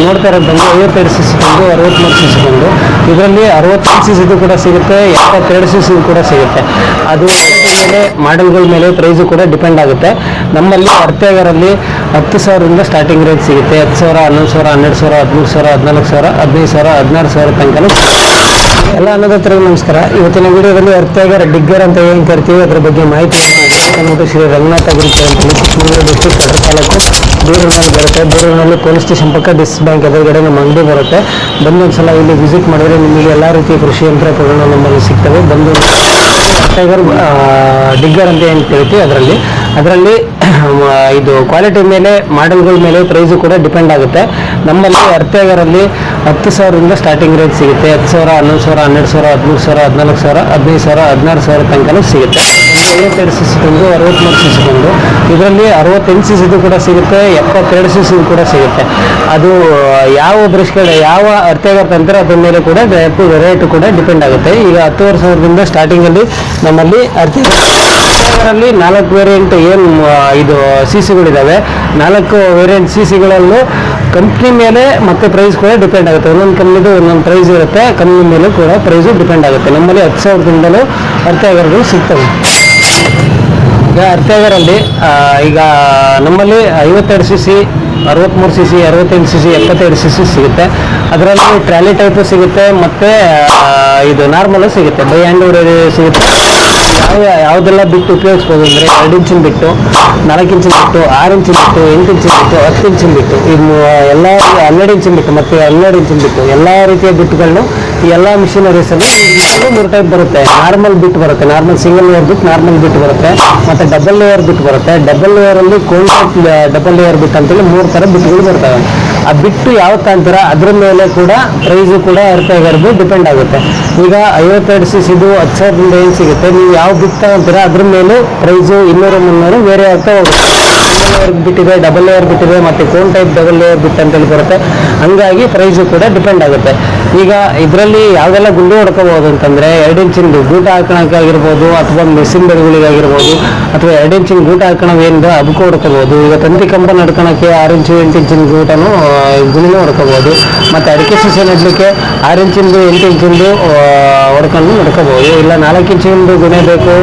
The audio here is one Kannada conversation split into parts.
ನೋಡ್ತಾ ಇರೋದು ಬಂದು 52 cc ಕೊಂಡು 63 cc ಕೊಂಡು ಇದರಲ್ಲಿ 65 cc ಕೂಡ ಸಿಗುತ್ತೆ, 72 cc ಕೂಡ ಸಿಗುತ್ತೆ. ಅದು ಮೇಲೆ ಮಾಡೆಲ್ಗಳ ಮೇಲೆ ಪ್ರೈಸು ಕೂಡ ಡಿಪೆಂಡ್ ಆಗುತ್ತೆ. ನಮ್ಮಲ್ಲಿ ಅರ್ಥ್ಯಾಗರಲ್ಲಿ 10,000ರಿಂದ ಸ್ಟಾರ್ಟಿಂಗ್ ರೇಟ್ ಸಿಗುತ್ತೆ. 10,000, 11,000, 12,000, 13,000, 14,000, 16,000 ತನಕ ಎಲ್ಲ ಅನ್ನೋದತ್ರ ನಮಸ್ಕಾರ. ಇವತ್ತಿನ ವಿಡಿಯೋದಲ್ಲಿ ಅರ್ಥ್ಯಾಗರ ಡಿಗ್ಗರ್ ಅಂತ ಏನು ಕರಿತೀವಿ ಅದ್ರ ಬಗ್ಗೆ ಮಾಹಿತಿ ನೋಡ್ಬಿಟ್ಟು ಶ್ರೀ ರಂಗನಾಥ ಅಗ್ರಿಕಲ್ಚರ್ ಅಂತೇಳಿ ಚಿಕ್ಕಮಗಳೂರು ಡಿಸ್ಟ್ರಿಕ್ಟ್ ಕಡೂರು ತಾಲೂಕು ಬೀರೂರಿನಲ್ಲಿ ಬರುತ್ತೆ. ಬೀರೂರಿನಲ್ಲಿ ಪೊಲೀಸ್ ಸ್ಟೇಷನ್ ಪಕ್ಕ ಡಿಸ್ ಬ್ಯಾಂಕ್ ಎದುರುಗಡೆ ನಮ್ಮ ಅಂಗಡಿ ಬರುತ್ತೆ. ಬಂದು ಒಂದ್ಸಲ ಇಲ್ಲಿ ವಿಸಿಟ್ ಮಾಡಿದ್ರೆ ನಿಮಗೆ ಎಲ್ಲ ರೀತಿಯ ಕೃಷಿ ಯಂತ್ರೋಪಕರಣ ನಮ್ಮಲ್ಲಿ ಸಿಗ್ತವೆ. ಬಂದು ಅರ್ಥ್ಯಾಗರ್ ಡಿಗ್ಗರ್ ಅಂತ ಏನು ಕರಿತೀವಿ ಅದರಲ್ಲಿ ಇದು ಕ್ವಾಲಿಟಿ ಮೇಲೆ ಮಾಡೆಲ್ಗಳ ಮೇಲೆ ಪ್ರೈಸು ಕೂಡ ಡಿಪೆಂಡ್ ಆಗುತ್ತೆ. ನಮ್ಮಲ್ಲಿ ಅರ್ಥ್ಯಾಗರಲ್ಲಿ 10,000ರಿಂದ ಸ್ಟಾರ್ಟಿಂಗ್ ರೇಟ್ ಸಿಗುತ್ತೆ. 10,000, 11,000, 12,000, 13,000, 14,000, 15,000, 16,000 ತನಕ ಸಿಗುತ್ತೆ. 52 cc ಕೊಂಡು 63 cc ಕೊಂಡು ಇದರಲ್ಲಿ 68 cc ಕೂಡ ಸಿಗುತ್ತೆ, 72 cc ಕೂಡ ಸಿಗುತ್ತೆ. ಅದು ಯಾವ ಬ್ರಷ್ಗಳು ಯಾವ ಅರ್ಥ್ಯಾಗರ್ ತಂತ್ರ ಅದ್ರ ಮೇಲೆ ಕೂಡ ರೇಟ್ ಕೂಡ ಡಿಪೆಂಡ್ ಆಗುತ್ತೆ. ಈಗ 10,000ರಿಂದ ಸ್ಟಾರ್ಟಿಂಗಲ್ಲಿ ನಮ್ಮಲ್ಲಿ ಅರ್ಥ್ಯಾಗರಲ್ಲಿ 4 ವೇರಿಯಂಟ್ ಏನು ಇದು ಸಿಸಿಗಳಿದ್ದಾವೆ. 4 ವೇರಿಯಂಟ್ ಸಿಸಿಗಳಲ್ಲೂ ಕಂಪ್ನಿ ಮೇಲೆ ಮತ್ತೆ ಪ್ರೈಸ್ ಕೂಡ ಡಿಪೆಂಡ್ ಆಗುತ್ತೆ. ಒಂದೊಂದು ಕಂಪ್ನಿದು ಒಂದೊಂದು ಪ್ರೈಸ್ ಇರುತ್ತೆ, ಕಂಪ್ನಿ ಮೇಲೆ ಕೂಡ ಪ್ರೈಸು ಡಿಪೆಂಡ್ ಆಗುತ್ತೆ. ನಮ್ಮಲ್ಲಿ 10,000ದಿಂದಲೂ ಅರ್ಥ್ಯಾಗರ್ಗಳು ಸಿಗ್ತವೆ. ಈಗ ಅರ್ಥ್ಯಾಗರಲ್ಲಿ ಈಗ ನಮ್ಮಲ್ಲಿ 52 cc, 63 cc, 68 cc, 72 cc ಸಿಗುತ್ತೆ. ಅದರಲ್ಲಿ ಟ್ರಾಲಿ ಟೈಪು ಸಿಗುತ್ತೆ, ಮತ್ತು ಇದು ನಾರ್ಮಲು ಸಿಗುತ್ತೆ, ಬೈ ಹ್ಯಾಂಡ್ ಸಿಗುತ್ತೆ. ಯಾವುದೆಲ್ಲ ಬಿಟ್ಟು ಉಪಯೋಗಿಸ್ಬೋದು ಅಂದರೆ 2 ಇಂಚಿನ ಬಿಟ್ಟು, 4 ಇಂಚಿನ ಬಿಟ್ಟು, 6 ಇಂಚಿನ ಬಿಟ್ಟು, 8 ಇಂಚಿನ ಬಿಟ್ಟು, 10 ಇಂಚಿನ ಬಿಟ್ಟು, ಇದು ಎಲ್ಲ 12 ಇಂಚಿನ ಬಿಟ್ಟು ಮತ್ತು 12 ಇಂಚಿನ ಬಿಟ್ಟು ಎಲ್ಲ ರೀತಿಯ ಬಿಟ್ಟುಗಳನ್ನು ಈ ಎಲ್ಲ ಮಿಷಿನರೀಸಲ್ಲಿ 3 ಟೈಪ್ ಬರುತ್ತೆ. ನಾರ್ಮಲ್ ಬಿಟ್ಟು ಬರುತ್ತೆ, ನಾರ್ಮಲ್ ಸಿಂಗಲ್ ಲೇಯರ್ ಬಿಟ್ಟು ನಾರ್ಮಲ್ ಬಿಟ್ಟು ಬರುತ್ತೆ, ಮತ್ತು ಡಬಲ್ ಲೇಯರ್ ಬಿಟ್ಟು ಬರುತ್ತೆ. ಡಬಲ್ ಲೇಯರಲ್ಲಿ ಕೋಲ್ಡ್ ಡಬಲ್ ಲೇಯರ್ ಬಿಟ್ಟು ಅಂತೇಳಿ 3 ಥರ ಬಿಟ್ಟುಗಳು ಬರ್ತವೆ. ಆ ಬಿಟ್ಟು ಯಾವ ತಾಂತೀರ ಅದ್ರ ಮೇಲೆ ಕೂಡ ಪ್ರೈಸು ಕೂಡ ಅರ್ಥ್ಯಾಗರ್ದು ಡಿಪೆಂಡ್ ಆಗುತ್ತೆ. ಈಗ 52 cc 10,000ರಿಂದ ಏನು ಸಿಗುತ್ತೆ, ನೀವು ಯಾವ ಬಿಟ್ಟು ತಗೊಂತೀರ ಅದ್ರ ಮೇಲೆ ಪ್ರೈಸು 200, 300 ಬೇರೆ ಆಗ್ತಾ ಹೋಗುತ್ತೆ. ಸಿಂಗಲ್ ಲೇಯರ್ ಬಿಟ್ಟಿದೆ, ಡಬಲ್ ಲೇಯರ್ ಬಿಟ್ಟಿದೆ, ಮತ್ತು ಕೋನ್ ಟೈಪ್ ಡಬಲ್ ಲೇಯರ್ ಬಿಟ್ಟು ಅಂತೇಳಿ ಬರುತ್ತೆ. ಹಂಗಾಗಿ ಪ್ರೈಸು ಕೂಡ ಡಿಪೆಂಡ್ ಆಗುತ್ತೆ. ಈಗ ಇದರಲ್ಲಿ ಯಾವುದೆಲ್ಲ ಗುಂಡು ಹೊಡ್ಕೋಬೋದು ಅಂತಂದರೆ 2 ಇಂಚಿಂದು ಗೂಟ ಹಾಕೋಣಕ್ಕಾಗಿರ್ಬೋದು, ಅಥವಾ ಮೆಷಿನ್ ಬೆಳೆಗಳಿಗಾಗಿರ್ಬೋದು, ಅಥವಾ 2 ಇಂಚಿನ ಗೂಟ ಹಾಕೋಣವೇನಿದೆ ಅದಕ್ಕೂ ಹೊಡ್ಕೋಬೋದು. ಈಗ ತಂತಿ ಕಂಬ ನಡ್ಕೊಳಕ್ಕೆ 6 ಇಂಚು 8 ಇಂಚಿನ ಗೂಟನೂ ಗುಣಿನೂ ಹೊಡ್ಕೋಬೋದು. ಮತ್ತು ಅಡಿಕೆ ಸಸಿ ನೆಡಲಿಕ್ಕೆ 6 ಇಂಚಿಂದು 8 ಇಂಚಿಂದು ಹೊಡ್ಕೊಂಡು ನಡ್ಕೋಬೋದು. ಇಲ್ಲ 4 ಇಂಚಿಂದು ಗುಣೆ ಬೇಕು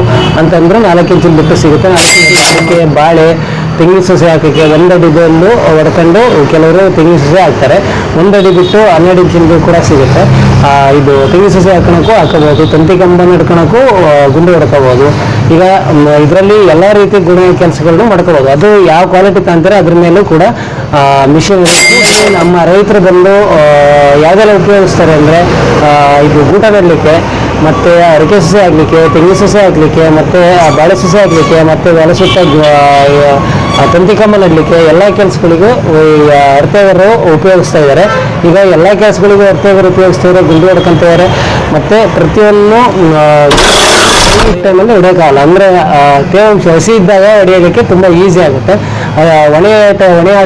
ಅಂತಂದ್ರೆ 4 ಇಂಚಿನ ಬಿಟ್ಟು ಸಿಗುತ್ತೆ. ಅಡಿಕೆ, ಬಾಳೆ, ತೆಂಗಿನ ಸಸಿ ಹಾಕೋಕ್ಕೆ 1 ಅಡಿದಲ್ಲೂ ಹೊಡ್ಕೊಂಡು ಕೆಲವರು ತೆಂಗಿನ ಸಸಿ ಹಾಕ್ತಾರೆ. 1 ಅಡಿ ಬಿಟ್ಟು 12 ಇಂಚಿಂದು ಕೂಡ ಸಿಗುತ್ತೆ. ಇದು ತೆಂಗಿನ ಸಸಿ ಹಾಕೋಣಕ್ಕೂ ಹಾಕೋಬೋದು, ತಂತಿ ಕಂಬ ನಡ್ಕೊಳಕ್ಕೂ ಗುಂಡು ಹೊಡ್ಕೋಬೋದು. ಈಗ ಇದರಲ್ಲಿ ಎಲ್ಲ ರೀತಿ ಗುಣ ಕೆಲಸಗಳನ್ನು ಮಾಡ್ಕೋಬೋದು. ಅದು ಯಾವ ಕ್ವಾಲಿಟಿ ತಂತಾರೆ ಅದ್ರ ಮೇಲೂ ಕೂಡ ಮಿಷಿನ್. ನಮ್ಮ ರೈತರು ಬಂದು ಯಾವುದೆಲ್ಲ ಉಪಯೋಗಿಸ್ತಾರೆ ಅಂದರೆ ಇದು ಗೂಟ ನೆಡಲಿಕ್ಕೆ, ಮತ್ತು ಅಡಿಕೆ ಸಸಿ ಹಾಕಲಿಕ್ಕೆ, ತೆಂಗಿನ ಸಸಿ ಹಾಕಲಿಕ್ಕೆ, ಮತ್ತು ಬಾಳೆ ಸಸಿ ಹಾಕಲಿಕ್ಕೆ, ಮತ್ತು ಹೊಲ ಸುತ್ತ ತಂತಿ ಕಂಬ ನೆಡಲಿಕ್ಕೆ ಎಲ್ಲ ಕೆಲಸಗಳಿಗೂ ಅರ್ಥ್ಯಾಗರು ಉಪಯೋಗಿಸ್ತಾ ಇದ್ದಾರೆ. ಈಗ ಎಲ್ಲ ಕೆಲಸಗಳಿಗೂ ಅರ್ಥ್ಯಾಗರು ಉಪಯೋಗಿಸ್ತಿದ್ದಾರೆ, ಗುಂಡು ಹೊಡ್ಕೊಂತಿದ್ದಾರೆ. ಮತ್ತು ಪ್ರತಿಯೊಂದು ಟೈಮಲ್ಲಿ ಹೊಡೆಯೋಕ್ಕಾಗಲ್ಲ, ಅಂದರೆ ತೇವಾಂಶ ಹಸಿ ಇದ್ದಾಗ ಹೊಡೆಯೋದಕ್ಕೆ ತುಂಬ ಈಸಿ ಆಗುತ್ತೆ. ಒಣೆ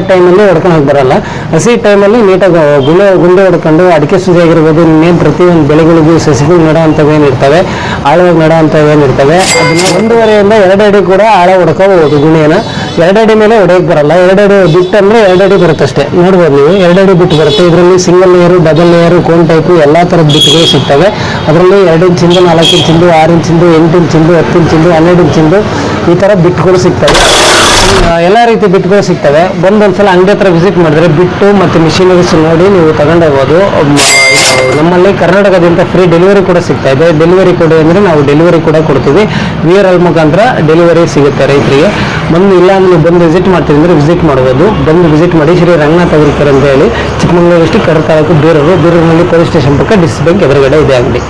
ಟೈಮಲ್ಲಿ ಹೊಡ್ಕೊಂಡು ಬರಲ್ಲ. ಹಸಿ ಟೈಮಲ್ಲಿ ನೀಟಾಗಿ ಗುಂಡು ಹೊಡ್ಕೊಂಡು ಅಡಿಕೆ ಸಸಿ ಆಗಿರ್ಬೋದು, ಇನ್ನೇನು ಪ್ರತಿಯೊಂದು ಬೆಳೆಗಳಿಗೂ ಸಸಿಗಳು ನೆಡೋ ಅಂಥವೇನಿರ್ತವೆ, ಆಳವಾಗಿ ನೆಡೋ ಅಂಥವೇನಿರ್ತವೆ, ಅದನ್ನ 1.5ರಿಂದ 2 ಅಡಿ ಕೂಡ ಆಳ ಹೊಡ್ಕೋಬೋದು. ಗುಣಿಯನ್ನು 2 ಅಡಿ ಮೇಲೆ ಹೊಡೆಯೋಕ್ಕೆ ಬರಲ್ಲ. 2 ಅಡಿ ಬಿಟ್ಟು ಅಂದರೆ 2 ಅಡಿ ಬರುತ್ತೆ ಅಷ್ಟೇ. ನೋಡ್ಬೋದು ನೀವು, 2 ಅಡಿ ಬಿಟ್ಟು ಬರುತ್ತೆ. ಇದರಲ್ಲಿ single layer, double layer, cone type ಎಲ್ಲ ಥರದ ಬಿಟ್ಟುಗಳು ಸಿಗ್ತವೆ. ಅದರಲ್ಲಿ 2 ಇಂಚಿಂದು, 4 ಇಂಚಿಂದು, 6 ಇಂಚಿಂದು, 8 ಇಂಚಿಂದು, 10 ಇಂಚಿಂದು, 12 ಇಂಚಿಂದು ಈ ಥರ ಬಿಟ್ಟುಗಳು ಸಿಗ್ತವೆ. ಎಲ್ಲ ರೀತಿ ಬಿಟ್ಟುಗಳು ಸಿಗ್ತವೆ. ಒಂದ್ಸಲ ಅಂಗಡಿ ಹತ್ರ ವಿಸಿಟ್ ಮಾಡಿದ್ರೆ ಬಿಟ್ಟು ಮತ್ತು ಮಿಷಿನರೀಸ್ ನೋಡಿ ನೀವು ತಗೊಂಡೋಗ್ಬೋದು. ನಮ್ಮಲ್ಲಿ ಕರ್ನಾಟಕದಿಂದ ಫ್ರೀ ಡೆಲಿವರಿ ಕೂಡ ಸಿಗ್ತಾ ಇದೆ. ಡೆಲಿವರಿ ಕೊಡಿ ಅಂದರೆ ನಾವು ಡೆಲಿವರಿ ಕೂಡ ಕೊಡ್ತೀವಿ. VRL ಮುಖಾಂತರ ಡೆಲಿವರಿ ಸಿಗುತ್ತೆ ರೈತರಿಗೆ. ಇಲ್ಲ ನೀವು ಬಂದು ವಿಸಿಟ್ ಮಾಡ್ತೀವಿ ಅಂದರೆ ವಿಸಿಟ್ ಮಾಡ್ಬೋದು. ಬಂದು ವಿಸಿಟ್ ಮಾಡಿ. ಶ್ರೀ ರಂಗನಾಥ ಅಗ್ರಿಕಲ್ಚರ್ ಅಂತ ಹೇಳಿ ಚಿಕ್ಕಮಗಳೂರು ಡಿಸ್ಟ್ರಿಕ್ಟ್ ಕಡೂರು ತಾಲೂಕು ಬೀರೂರಿನಲ್ಲಿ ಪೊಲೀಸ್ ಸ್ಟೇಷನ್ ಪಕ್ಕ ಡಿಸ್ ಬ್ಯಾಂಕ್ ಎದುರುಗಡೆ ಇದೆ ಅಂಗಡಿ.